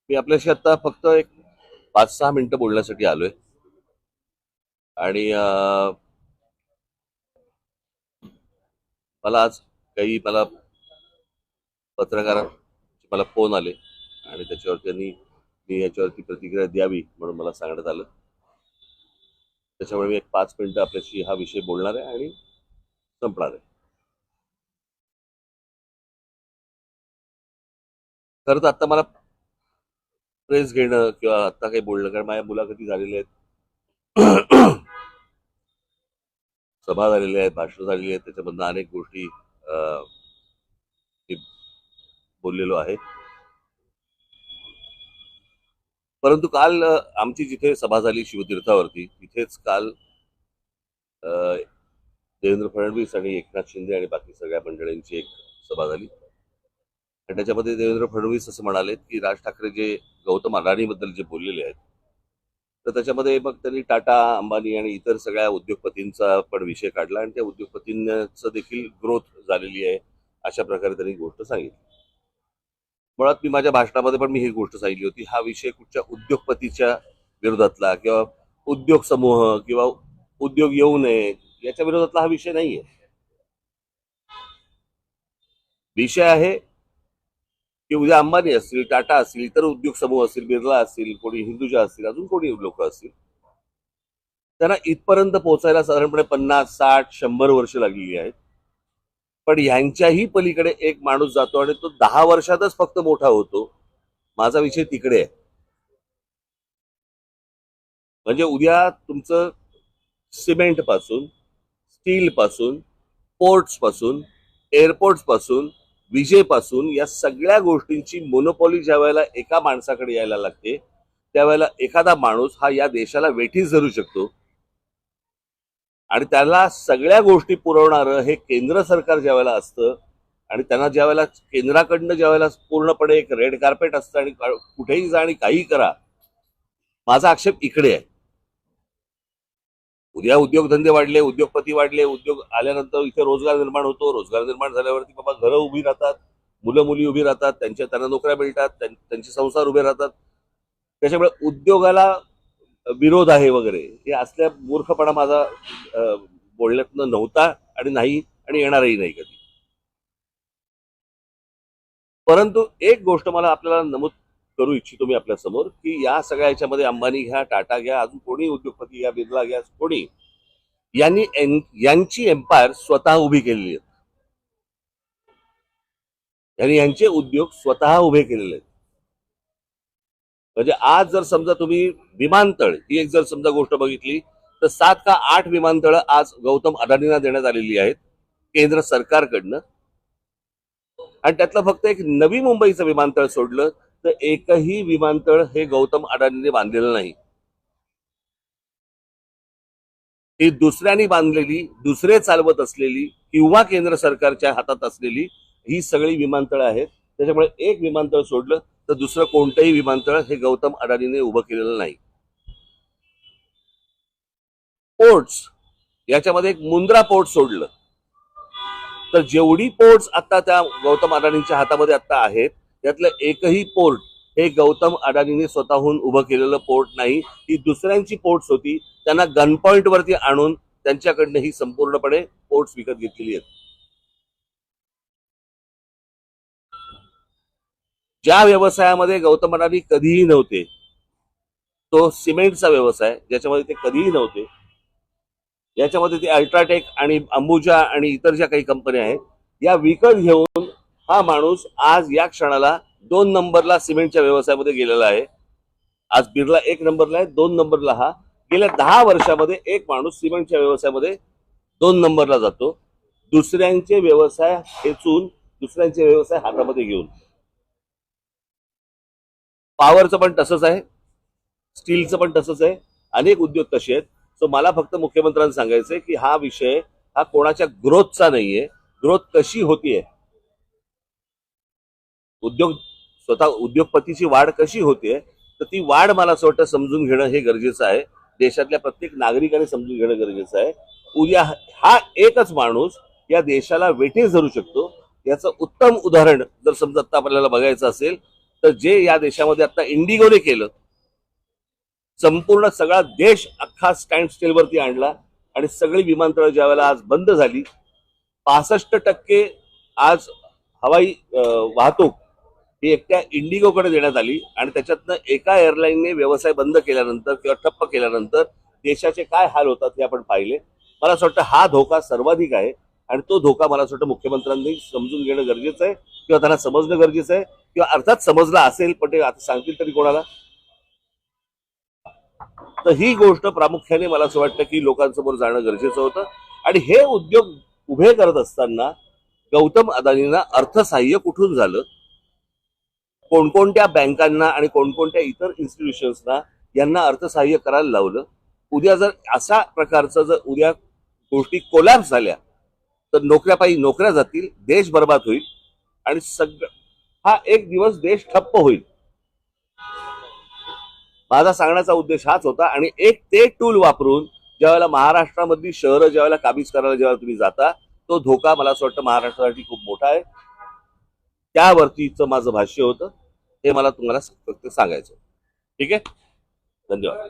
मी आपल्याशी आता फक्त एक 5-6 मिनिटं बोलण्यासाठी आलोय आणि मला आज मला पत्रकारांचे मला फोन आले आणि त्याच्यावर त्यांनी मी याच्यावरती प्रतिक्रिया द्यावी म्हणून मला सांगण्यात आलं. त्याच्यामुळे मी एक 5 मिनिटं आपल्याशी हा विषय बोलणार आहे आणि संपणार आहे. खरं तर आता मला प्रेस घेणं किंवा आता काही बोलणं, कारण माझ्या मुलाखती झालेल्या आहेत, सभा झालेल्या आहेत, भाषणं झालेली आहेत, त्याच्यामधनं अनेक गोष्टी मी बोललेलो आहे. परंतु काल आमची जिथे सभा झाली शिवतीर्थावरती, तिथेच काल देवेंद्र फडणवीस आणि एकनाथ शिंदे आणि बाकी सगळ्या मंडळींची एक सभा झाली आणि त्याच्यामध्ये देवेंद्र फडणवीस असं म्हणाले की राज ठाकरे जे गौतम अडाणीबद्दल जे बोललेले आहेत, तर त्याच्यामध्ये मग त्यांनी टाटा, अंबानी आणि इतर सगळ्या उद्योगपतींचा पण विषय काढला आणि त्या उद्योगपतींचं देखील ग्रोथ झालेली आहे अशा प्रकारे त्यांनी गोष्ट सांगितली. मुळात मी माझ्या भाषणामध्ये पण मी ही गोष्ट सांगितली होती, हा विषय कुठच्या उद्योगपतीच्या विरोधातला किंवा उद्योग समूह किंवा उद्योग येऊ नये याच्या विरोधातला हा विषय नाहीये. विषय आहे की उद्या अंबानी असतील, टाटा असतील, इतर उद्योग समूह असतील, बिर्ला असतील, कोणी हिंदुजा असतील, अजून कोणी लोक असतील, त्यांना इथपर्यंत पोहोचायला साधारणपणे 50, 60, 100 वर्ष लागलेली आहेत. पण ह्यांच्याही पलीकडे एक माणूस जातो आणि तो 10 वर्षातच फक्त मोठा होतो. माझा विषय तिकडे आहे. म्हणजे उद्या तुमचं सिमेंट पासून, स्टील पासून, पोर्ट्स पासून, एअरपोर्ट्स पासून, विजेपासून या सगळ्या गोष्टींची मोनोपॉली ज्या वेळेला एका माणसाकडे यायला लागते, त्यावेळेला एखादा माणूस हा या देशाला वेठीस धरू शकतो आणि त्याला सगळ्या गोष्टी पुरवणारं हे केंद्र सरकार ज्या वेळेला असतं आणि त्यांना ज्या वेळेला केंद्राकडनं ज्या वेळेला पूर्णपणे एक रेड कार्पेट असतं आणि कुठेही जा आणि काही करा, माझा आक्षेप इकडे आहे. उद्या उद्योगधंदे वाढले, उद्योगपती वाढले, उद्योग आल्यानंतर इथे रोजगार निर्माण होतो. रोजगार निर्माण झाल्यावरती बाबा घरं उभी राहतात, मुलं मुली उभी राहतात, त्यांना नोकऱ्या मिळतात, त्यांचे संसार उभे राहतात. त्याच्यामुळे उद्योगाला विरोध आहे वगैरे हे असल्या मूर्खपणा माझा बोलण्यातनं नव्हता आणि नाही आणि येणारही नाही कधी. परंतु एक गोष्ट मला आपल्याला नमूद करू इच्छितो मी आपल्या समोर, की या सगळ्या याच्यामध्ये अंबानी घ्या, टाटा घ्या, अजून कोणी उद्योगपती घ्या, बिर्ला घ्या, कोणी यांनी यांची एम्पायर स्वतः उभी केलेली आहेत. यांनी यांचे उद्योग स्वतः उभे केलेले आहेत. म्हणजे आज जर समजा तुम्ही विमानतळ ही एक जर समजा गोष्ट बघितली, तर 7 का 8 विमानतळ आज गौतम अडाणींना देण्यात आलेली आहेत केंद्र सरकारकडनं. आणि त्यातलं फक्त एक नवी मुंबईचं विमानतळ सोडलं तर एकही विमानतळ हे गौतम अडाणीने बांधलेलं नाही. ही दुसऱ्यांनी बांधलेली, दुसरे चालवत असलेली किंवा केंद्र सरकारच्या हातात असलेली ही सगळी विमानतळं आहेत. त्याच्यामुळे एक विमानतळ सोडलं तर दुसरं कोणतंही विमानतळ हे गौतम अडाणीने उभं केलेलं नाही. पोर्ट्स याच्यामध्ये एक मुंद्रा पोर्ट सोडलं तर जेवढी पोर्ट्स आता त्या गौतम अडाणींच्या हातामध्ये आता आहेत, त्यातलं एकही पोर्ट हे गौतम अडाणीने स्वतःहून उभं केलेलं पोर्ट नाही. ही दुसऱ्यांची पोर्ट्स होती, त्यांना गन पॉइंट वरती आणून त्यांच्याकडनं ही संपूर्णपणे पोर्ट्स विकत घेतलेली आहेत. ज्या व्यवसायामध्ये गौतम अडाणी कधीही नव्हते, तो सिमेंटचा व्यवसाय, ज्याच्यामध्ये ते कधीही नव्हते, याच्यामध्ये ते अल्ट्राटेक आणि अंबुजा आणि इतर ज्या काही कंपन्या आहेत या विकत घेऊन हा माणूस आज या क्षणाला 2 नंबरला सिमेंटच्या व्यवसायामध्ये गेलेला आहे. आज बिर्ला 1 नंबरला आहे, 2 नंबरला हा. गेल्या 10 वर्षामध्ये एक माणूस सिमेंटच्या व्यवसायामध्ये 2 नंबरला जातो, दुसऱ्यांचे व्यवसाय खेचून, दुसऱ्यांचे व्यवसाय हातामध्ये घेऊन. पॉवरचं पण तसंच आहे, स्टीलचं पण तसंच आहे, अनेक उद्योग तसे आहेत. सो मला फक्त मुख्यमंत्र्यांना सांगायचंय की हा विषय हा कोणाच्या ग्रोथचा नाहीये. ग्रोथ कशी होतीये, उद्योग स्वतः उद्योगपतीची वाढ कशी होतीये, तर ती वाढ मला असं वाटतं समजून घेणं हे गरजेचं आहे. देशातल्या प्रत्येक नागरिकाने समजून घेणं गरजेचं आहे. उद्या हा एकच माणूस या देशाला वेठीस धरू शकतो. याचं उत्तम उदाहरण जर समजा आता आपल्याला बघायचं असेल तर जे या देशामध्ये आता इंडिगोने केलं, संपूर्ण सगळा देश अख्खा स्टँड स्टिलवरती आणला आणि सगळी विमानतळ ज्या वेळेला आज बंद झाली, 65% आज हवाई वाहतूक ही एकट्या इंडिगोकडे देण्यात आली आणि त्याच्यातनं एका एअरलाईनने व्यवसाय बंद केल्यानंतर किंवा ठप्प केल्यानंतर देशाचे काय हाल होतात हे आपण पाहिले. मला असं वाटतं हा धोका सर्वाधिक आहे आणि तो धोका मला असं वाटतं मुख्यमंत्र्यांनी समजून घेणं गरजेचं आहे किंवा त्यांना समजणं गरजेचं आहे किंवा अर्थात समजला असेल पण ते आता सांगतील तरी कोणाला. तर ही गोष्ट प्रामुख्याने मला असं वाटतं की लोकांसमोर जाणं गरजेचं होतं. आणि हे उद्योग उभे करत असताना गौतम अदानींना अर्थसहाय्य कुठून झालं, कोणकोणत्या बँकांना आणि कोणकोणत्या इतर इन्स्टिट्यूशन्सना यांना अर्थसहाय्य करायला लावलं. उद्या जर अशा प्रकारचं जर उद्या गोष्टी कोलॅप्स झाल्या तर नोकऱ्यापायी नोकऱ्या जातील, देश बर्बाद होईल आणि सगळं हा एक दिवस देश ठप्प होईल. माझा सांगण्याचा उद्देश हाच होता. आणि एक ते टूल वापरून ज्यावेळेला महाराष्ट्रामधली शहरं ज्यावेळेला काबीज करायला जेव्हा तुम्ही जाता, तो धोका मला असं वाटतं महाराष्ट्रासाठी खूप मोठा आहे. त्यावरतीचं माझं भाष्य होतं, हे मला तुम्हाला फक्त सांगायचं. ठीक आहे, धन्यवाद.